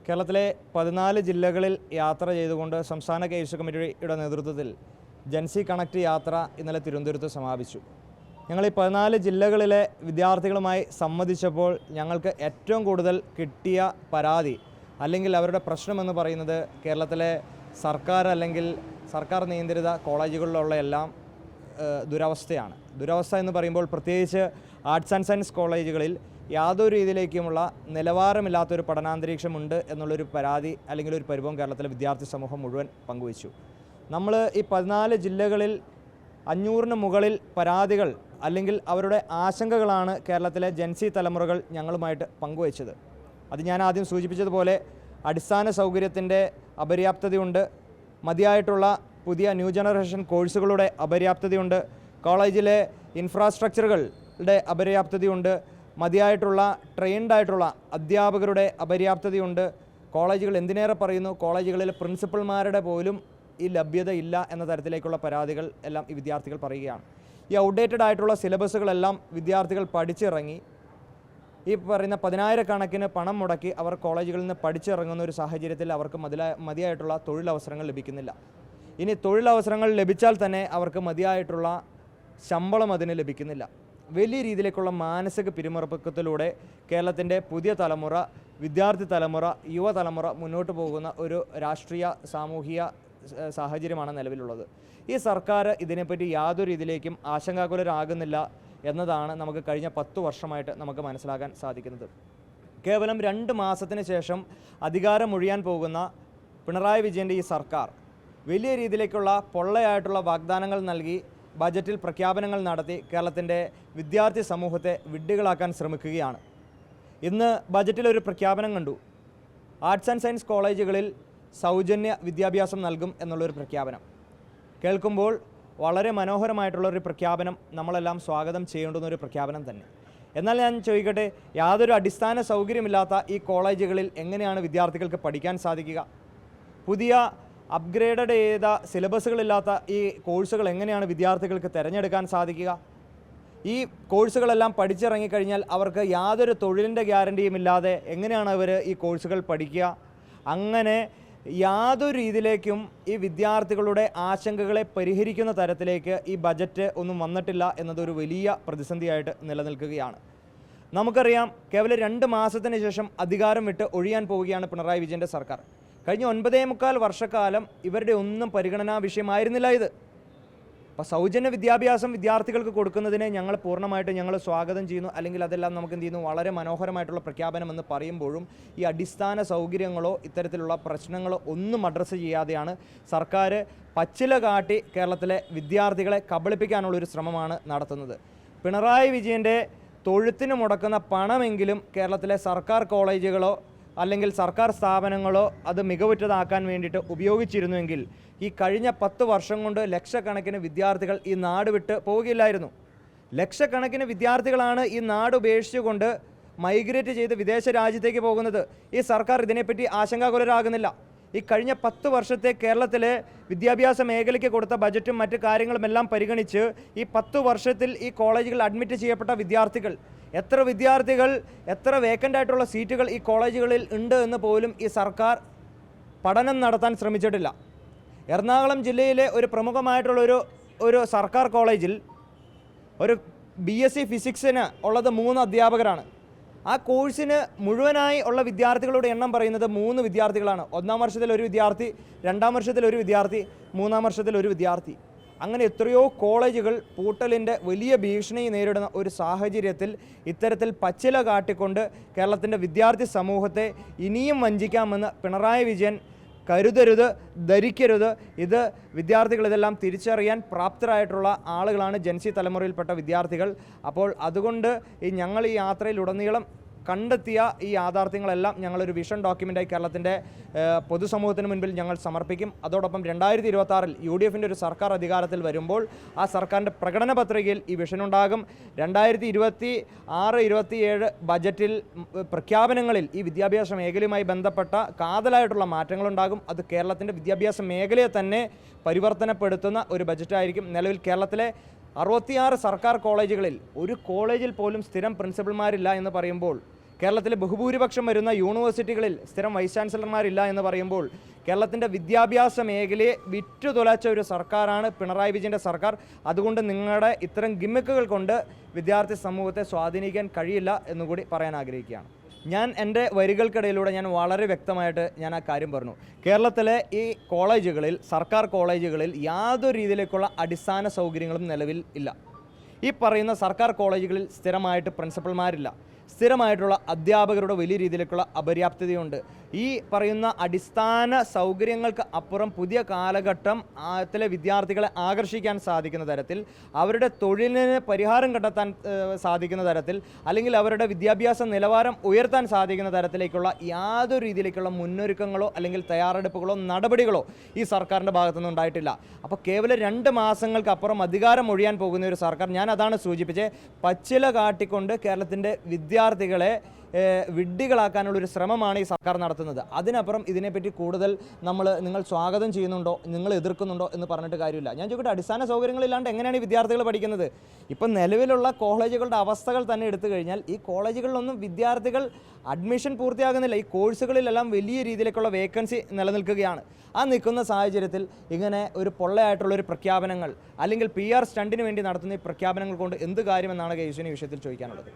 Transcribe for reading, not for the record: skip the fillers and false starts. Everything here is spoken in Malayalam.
കേരളത്തിലെ 14 ജില്ലകളിൽ യാത്ര ചെയ്തുകൊണ്ട് സംസ്ഥാന കൈവശ കമ്മിറ്റിയുടെ നേതൃത്വത്തിൽ ജൻസി കണക്ട് യാത്ര ഇന്നലെ തിരുവനന്തപുരത്ത് സമാപിച്ചു. ഞങ്ങൾ ഈ 14 ജില്ലകളിലെ വിദ്യാർത്ഥികളുമായി സംവദിച്ചപ്പോൾ ഞങ്ങൾക്ക് ഏറ്റവും കൂടുതൽ കിട്ടിയ പരാതി അല്ലെങ്കിൽ അവരുടെ പ്രശ്നമെന്ന് പറയുന്നത് കേരളത്തിലെ സർക്കാർ അല്ലെങ്കിൽ സർക്കാർ നിയന്ത്രിത കോളേജുകളിലുള്ള എല്ലാം ദുരവസ്ഥയാണ്. ദുരവസ്ഥ എന്ന് പറയുമ്പോൾ പ്രത്യേകിച്ച് ആർട്സ് ആൻഡ് സയൻസ് കോളേജുകളിൽ യാതൊരു രീതിയിലേക്കുമുള്ള നിലവാരമില്ലാത്തൊരു പഠനാന്തരീക്ഷമുണ്ട് എന്നുള്ളൊരു പരാതി അല്ലെങ്കിൽ ഒരു പരിഭവം കേരളത്തിലെ വിദ്യാർത്ഥി സമൂഹം മുഴുവൻ പങ്കുവച്ചു. നമ്മൾ ഈ 14 ജില്ലകളിൽ 500-ന് മുകളിൽ പരാതികൾ അല്ലെങ്കിൽ അവരുടെ ആശങ്കകളാണ് കേരളത്തിലെ ജൻസി തലമുറകൾ ഞങ്ങളുമായിട്ട് പങ്കുവച്ചത്. അത് ഞാൻ ആദ്യം സൂചിപ്പിച്ചതുപോലെ അടിസ്ഥാന സൗകര്യത്തിൻ്റെ അപര്യാപ്തതയുണ്ട്, മതിയായിട്ടുള്ള പുതിയ ന്യൂ ജനറേഷൻ കോഴ്സുകളുടെ അപര്യാപ്തതയുണ്ട്, കോളേജിലെ ഇൻഫ്രാസ്ട്രക്ചറുകളുടെ അപര്യാപ്തതയുണ്ട്, മതിയായിട്ടുള്ള ട്രെയിൻഡായിട്ടുള്ള അധ്യാപകരുടെ അപര്യാപ്തതയുണ്ട്. കോളേജുകൾ എന്തിനേറെ പറയുന്നു, കോളേജുകളിൽ പ്രിൻസിപ്പൽമാരുടെ പോലും ഈ ലഭ്യത ഇല്ല എന്ന തരത്തിലേക്കുള്ള പരാതികൾ എല്ലാം ഈ വിദ്യാർത്ഥികൾ പറയുകയാണ്. ഈ ഔട്ട്ഡേറ്റഡ് ആയിട്ടുള്ള സിലബസുകളെല്ലാം വിദ്യാർത്ഥികൾ പഠിച്ചിറങ്ങി ഈ പറയുന്ന 10,000-കണക്കിന് പണം മുടക്കി അവർ കോളേജുകളിൽ നിന്ന് പഠിച്ചിറങ്ങുന്ന ഒരു സാഹചര്യത്തിൽ അവർക്ക് മതിയായിട്ടുള്ള തൊഴിലവസരങ്ങൾ ലഭിക്കുന്നില്ല. ഇനി തൊഴിലവസരങ്ങൾ ലഭിച്ചാൽ തന്നെ അവർക്ക് മതിയായിട്ടുള്ള ശമ്പളം അതിന് ലഭിക്കുന്നില്ല. വലിയ രീതിയിലേക്കുള്ള മാനസിക പിരിമുറുക്കത്തിലൂടെ കേരളത്തിൻ്റെ പുതിയ തലമുറ, വിദ്യാർത്ഥി തലമുറ, യുവതലമുറ മുന്നോട്ട് പോകുന്ന ഒരു രാഷ്ട്രീയ സാമൂഹിക സാഹചര്യമാണ് നിലവിലുള്ളത്. ഈ സർക്കാർ ഇതിനെപ്പറ്റി യാതൊരു രീതിയിലേക്കും ആശങ്കാകുലരാകുന്നില്ല എന്നതാണ് നമുക്ക് കഴിഞ്ഞ 10 വർഷമായിട്ട് നമുക്ക് മനസ്സിലാക്കാൻ സാധിക്കുന്നത്. കേവലം 2 മാസത്തിന് ശേഷം അധികാരമൊഴിയാൻ പോകുന്ന പിണറായി വിജയൻ്റെ ഈ സർക്കാർ വലിയ രീതിയിലേക്കുള്ള പൊള്ളയായിട്ടുള്ള വാഗ്ദാനങ്ങൾ നൽകി ബജറ്റിൽ പ്രഖ്യാപനങ്ങൾ നടത്തി കേരളത്തിൻ്റെ വിദ്യാർത്ഥി സമൂഹത്തെ വിഡ്ഢികളാക്കാൻ ശ്രമിക്കുകയാണ്. ഇന്ന് ബജറ്റിൽ ഒരു പ്രഖ്യാപനം കണ്ടു. ആർട്സ് ആൻഡ് സയൻസ് കോളേജുകളിൽ സൗജന്യ വിദ്യാഭ്യാസം നൽകും എന്നുള്ളൊരു പ്രഖ്യാപനം കേൾക്കുമ്പോൾ വളരെ മനോഹരമായിട്ടുള്ളൊരു പ്രഖ്യാപനം, നമ്മളെല്ലാം സ്വാഗതം ചെയ്യേണ്ടുന്നൊരു പ്രഖ്യാപനം തന്നെ. എന്നാൽ ഞാൻ ചോദിക്കട്ടെ, യാതൊരു അടിസ്ഥാന സൗകര്യമില്ലാത്ത ഈ കോളേജുകളിൽ എങ്ങനെയാണ് വിദ്യാർത്ഥികൾക്ക് പഠിക്കാൻ സാധിക്കുക? പുതിയ അപ്ഗ്രേഡഡ് ചെയ്ത സിലബസുകളില്ലാത്ത ഈ കോഴ്സുകൾ എങ്ങനെയാണ് വിദ്യാർത്ഥികൾക്ക് തിരഞ്ഞെടുക്കാൻ സാധിക്കുക? ഈ കോഴ്സുകളെല്ലാം പഠിച്ചിറങ്ങിക്കഴിഞ്ഞാൽ അവർക്ക് യാതൊരു തൊഴിലിൻ്റെ ഗ്യാരണ്ടിയും ഇല്ലാതെ എങ്ങനെയാണ് അവർ ഈ കോഴ്സുകൾ പഠിക്കുക? അങ്ങനെ യാതൊരു രീതിയിലേക്കും ഈ വിദ്യാർത്ഥികളുടെ ആശങ്കകളെ പരിഹരിക്കുന്ന തരത്തിലേക്ക് ഈ ബജറ്റ് ഒന്നും വന്നിട്ടില്ല എന്നതൊരു വലിയ പ്രതിസന്ധിയായിട്ട് നിലനിൽക്കുകയാണ്. നമുക്കറിയാം, കേവലം 2 മാസത്തിന് ശേഷം അധികാരം വിട്ട് ഒഴിയാൻ പോവുകയാണ് പിണറായി വിജയൻ്റെ സർക്കാർ. കഴിഞ്ഞ 9.25 വർഷക്കാലം ഇവരുടെ ഒന്നും പരിഗണനാ വിഷയമായിരുന്നില്ല ഇത്. അപ്പോൾ സൗജന്യ വിദ്യാഭ്യാസം വിദ്യാർത്ഥികൾക്ക് കൊടുക്കുന്നതിനെ ഞങ്ങൾ പൂർണ്ണമായിട്ട് സ്വാഗതം ചെയ്യുന്നു. അല്ലെങ്കിൽ അതെല്ലാം നമുക്ക് എന്ത് ചെയ്യുന്നു, വളരെ മനോഹരമായിട്ടുള്ള പ്രഖ്യാപനമെന്ന് പറയുമ്പോഴും ഈ അടിസ്ഥാന സൗകര്യങ്ങളോ ഇത്തരത്തിലുള്ള പ്രശ്നങ്ങളോ ഒന്നും അഡ്രസ്സ് ചെയ്യാതെയാണ് സർക്കാർ പച്ചില കാട്ടി കേരളത്തിലെ വിദ്യാർത്ഥികളെ കബളിപ്പിക്കാനുള്ളൊരു ശ്രമമാണ് നടത്തുന്നത്. പിണറായി വിജയൻ്റെ തൊഴുത്തിന് മുടക്കുന്ന പണമെങ്കിലും കേരളത്തിലെ സർക്കാർ കോളേജുകളോ അല്ലെങ്കിൽ സർക്കാർ സ്ഥാപനങ്ങളോ അത് മികവുറ്റതാക്കാൻ വേണ്ടിയിട്ട് ഉപയോഗിച്ചിരുന്നുവെങ്കിൽ ഈ കഴിഞ്ഞ 10 വർഷം കൊണ്ട് ലക്ഷക്കണക്കിന് വിദ്യാർത്ഥികൾ ഈ നാട് വിട്ട് പോവുകയില്ലായിരുന്നു. ലക്ഷക്കണക്കിന് വിദ്യാർത്ഥികളാണ് ഈ നാട് ഉപേക്ഷിച്ചുകൊണ്ട് മൈഗ്രേറ്റ് ചെയ്ത് വിദേശ രാജ്യത്തേക്ക് പോകുന്നത്. ഈ സർക്കാർ ഇതിനെപ്പറ്റി ആശങ്കാകുലരാകുന്നില്ല. ഈ കഴിഞ്ഞ 10 വർഷത്തെ കേരളത്തിലെ വിദ്യാഭ്യാസ മേഖലയ്ക്ക് കൊടുത്ത ബജറ്റും മറ്റു കാര്യങ്ങളുമെല്ലാം പരിഗണിച്ച് ഈ 10 വർഷത്തിൽ ഈ കോളേജുകൾ അഡ്മിറ്റ് ചെയ്യപ്പെട്ട വിദ്യാർത്ഥികൾ എത്ര വേക്കൻ്റ് ആയിട്ടുള്ള സീറ്റുകൾ ഈ കോളേജുകളിൽ ഉണ്ട് എന്ന് പോലും ഈ സർക്കാർ പഠനം നടത്താൻ ശ്രമിച്ചിട്ടില്ല. എറണാകുളം ജില്ലയിലെ ഒരു പ്രമുഖമായിട്ടുള്ള ഒരു സർക്കാർ കോളേജിൽ ഒരു BSc ഫിസിക്സിന് ഉള്ളത് 3 അധ്യാപകരാണ്. ആ കോഴ്സിന് മുഴുവനായി ഉള്ള വിദ്യാർത്ഥികളുടെ എണ്ണം പറയുന്നത് 3 വിദ്യാർത്ഥികളാണ്. 1-ാം വർഷത്തിൽ ഒരു വിദ്യാർത്ഥി, 2-ാം വർഷത്തിൽ ഒരു വിദ്യാർത്ഥി, 3-ാം വർഷത്തിൽ ഒരു വിദ്യാർത്ഥി. അങ്ങനെ എത്രയോ കോളേജുകൾ പൂട്ടലിൻ്റെ വലിയ ഭീഷണി നേരിടുന്ന ഒരു സാഹചര്യത്തിൽ ഇത്തരത്തിൽ പച്ചില കാട്ടിക്കൊണ്ട് കേരളത്തിൻ്റെ വിദ്യാർത്ഥി സമൂഹത്തെ ഇനിയും വഞ്ചിക്കാമെന്ന് പിണറായി വിജയൻ കരുതരുത്, ധരിക്കരുത്. ഇത് വിദ്യാർത്ഥികൾ ഇതെല്ലാം തിരിച്ചറിയാൻ പ്രാപ്തരായിട്ടുള്ള ആളുകളാണ് ജൻസി തലമുറയിൽപ്പെട്ട വിദ്യാർത്ഥികൾ. അപ്പോൾ അതുകൊണ്ട് ഞങ്ങൾ ഈ യാത്രയിലുടനീളം കണ്ടെത്തിയ ഈ യാഥാർത്ഥ്യങ്ങളെല്ലാം ഞങ്ങളൊരു വിഷൻ ഡോക്യുമെൻ്റായി കേരളത്തിൻ്റെ പൊതുസമൂഹത്തിന് മുൻപിൽ ഞങ്ങൾ സമർപ്പിക്കും. അതോടൊപ്പം 2026-ൽ UDFൻ്റെ ഒരു സർക്കാർ അധികാരത്തിൽ വരുമ്പോൾ ആ സർക്കാരിൻ്റെ പ്രകടന പത്രികയിൽ ഈ വിഷനുണ്ടാകും. 2026-27 ബജറ്റിൽ പ്രഖ്യാപനങ്ങളിൽ ഈ വിദ്യാഭ്യാസ മേഖലയുമായി ബന്ധപ്പെട്ട കാതലായിട്ടുള്ള മാറ്റങ്ങളുണ്ടാകും. അത് കേരളത്തിൻ്റെ വിദ്യാഭ്യാസ മേഖലയെ തന്നെ പരിവർത്തനപ്പെടുത്തുന്ന ഒരു ബജറ്റായിരിക്കും. നിലവിൽ കേരളത്തിലെ 66 സർക്കാർ കോളേജുകളിൽ ഒരു കോളേജിൽ പോലും സ്ഥിരം പ്രിൻസിപ്പൽമാരില്ല എന്ന് പറയുമ്പോൾ കേരളത്തിലെ ബഹുഭൂരിപക്ഷം വരുന്ന യൂണിവേഴ്സിറ്റികളിൽ സ്ഥിരം വൈസ് ചാൻസലർമാരില്ല എന്ന് പറയുമ്പോൾ കേരളത്തിൻ്റെ വിദ്യാഭ്യാസ മേഖലയെ വിറ്റുതുലച്ച ഒരു സർക്കാരാണ് പിണറായി വിജയൻ്റെ സർക്കാർ. അതുകൊണ്ട് നിങ്ങളുടെ ഇത്തരം ഗിമ്മിക്കുകൾ കൊണ്ട് വിദ്യാർത്ഥി സമൂഹത്തെ സ്വാധീനിക്കാൻ കഴിയില്ല എന്നുകൂടി പറയാൻ ആഗ്രഹിക്കുകയാണ്. ഞാൻ എൻ്റെ വരികൾക്കിടയിലൂടെ ഞാൻ വളരെ വ്യക്തമായിട്ട് ഞാൻ ആ കാര്യം പറഞ്ഞു. കേരളത്തിലെ ഈ കോളേജുകളിൽ, സർക്കാർ കോളേജുകളിൽ യാതൊരു രീതിയിലേക്കുള്ള അടിസ്ഥാന സൗകര്യങ്ങളും നിലവിൽ ഇല്ല. ഈ പറയുന്ന സർക്കാർ കോളേജുകളിൽ സ്ഥിരമായിട്ട് പ്രിൻസിപ്പൽമാരില്ല, സ്ഥിരമായിട്ടുള്ള അധ്യാപകരുടെ വലിയ രീതിയിലേക്കുള്ള അപര്യാപ്തതയുണ്ട്. ഈ പറയുന്ന അടിസ്ഥാന സൗകര്യങ്ങൾക്ക് അപ്പുറം പുതിയ കാലഘട്ടം ത്തിലെ വിദ്യാർത്ഥികളെ ആകർഷിക്കാൻ സാധിക്കുന്ന തരത്തിൽ, അവരുടെ തൊഴിലിന് പരിഹാരം കണ്ടെത്താൻ സാധിക്കുന്ന തരത്തിൽ, അല്ലെങ്കിൽ അവരുടെ വിദ്യാഭ്യാസ നിലവാരം ഉയർത്താൻ സാധിക്കുന്ന തരത്തിലേക്കുള്ള യാതൊരു രീതിയിലേക്കുള്ള മുന്നൊരുക്കങ്ങളോ അല്ലെങ്കിൽ തയ്യാറെടുപ്പുകളോ നടപടികളോ ഈ സർക്കാരിൻ്റെ ഭാഗത്തുനിന്ന് ഉണ്ടായിട്ടില്ല. അപ്പോൾ കേവലം 2 മാസങ്ങൾക്കപ്പുറം അധികാരം ഒഴിയാൻ പോകുന്ന ഒരു സർക്കാർ, ഞാൻ അതാണ് സൂചിപ്പിച്ചത്, പച്ചില കാട്ടിക്കൊണ്ട് കേരളത്തിൻ്റെ വിദ്യാർത്ഥികളെ വിഡ്ഢികളാക്കാനുള്ളൊരു ശ്രമമാണ് ഈ സർക്കാർ നടത്തുന്നത്. അതിനപ്പുറം ഇതിനെപ്പറ്റി കൂടുതൽ നിങ്ങൾ സ്വാഗതം ചെയ്യുന്നുണ്ടോ, നിങ്ങൾ എതിർക്കുന്നുണ്ടോ എന്ന് പറഞ്ഞിട്ട് കാര്യമില്ല. ഞാൻ ചോദിക്കട്ടെ, അടിസ്ഥാന സൗകര്യങ്ങളില്ലാണ്ട് എങ്ങനെയാണ് ഈ വിദ്യാർത്ഥികൾ പഠിക്കുന്നത്? ഇപ്പം നിലവിലുള്ള കോളേജുകളുടെ അവസ്ഥകൾ തന്നെ എടുത്തു കഴിഞ്ഞാൽ ഈ കോളേജുകളിലൊന്നും വിദ്യാർത്ഥികൾ അഡ്മിഷൻ പൂർത്തിയാകുന്നില്ല. ഈ കോഴ്സുകളിലെല്ലാം വലിയ രീതിയിലേക്കുള്ള വേക്കൻസി നിലനിൽക്കുകയാണ്. ആ നിൽക്കുന്ന സാഹചര്യത്തിൽ ഇങ്ങനെ ഒരു പൊള്ളയായിട്ടുള്ളൊരു പ്രഖ്യാപനങ്ങൾ അല്ലെങ്കിൽ PR സ്റ്റണ്ടിന് വേണ്ടി നടത്തുന്ന ഈ പ്രഖ്യാപനങ്ങൾ കൊണ്ട് എന്ത് കാര്യമെന്നാണ് കെ.യു.സി. വിഷയത്തിൽ ചോദിക്കാനുള്ളത്?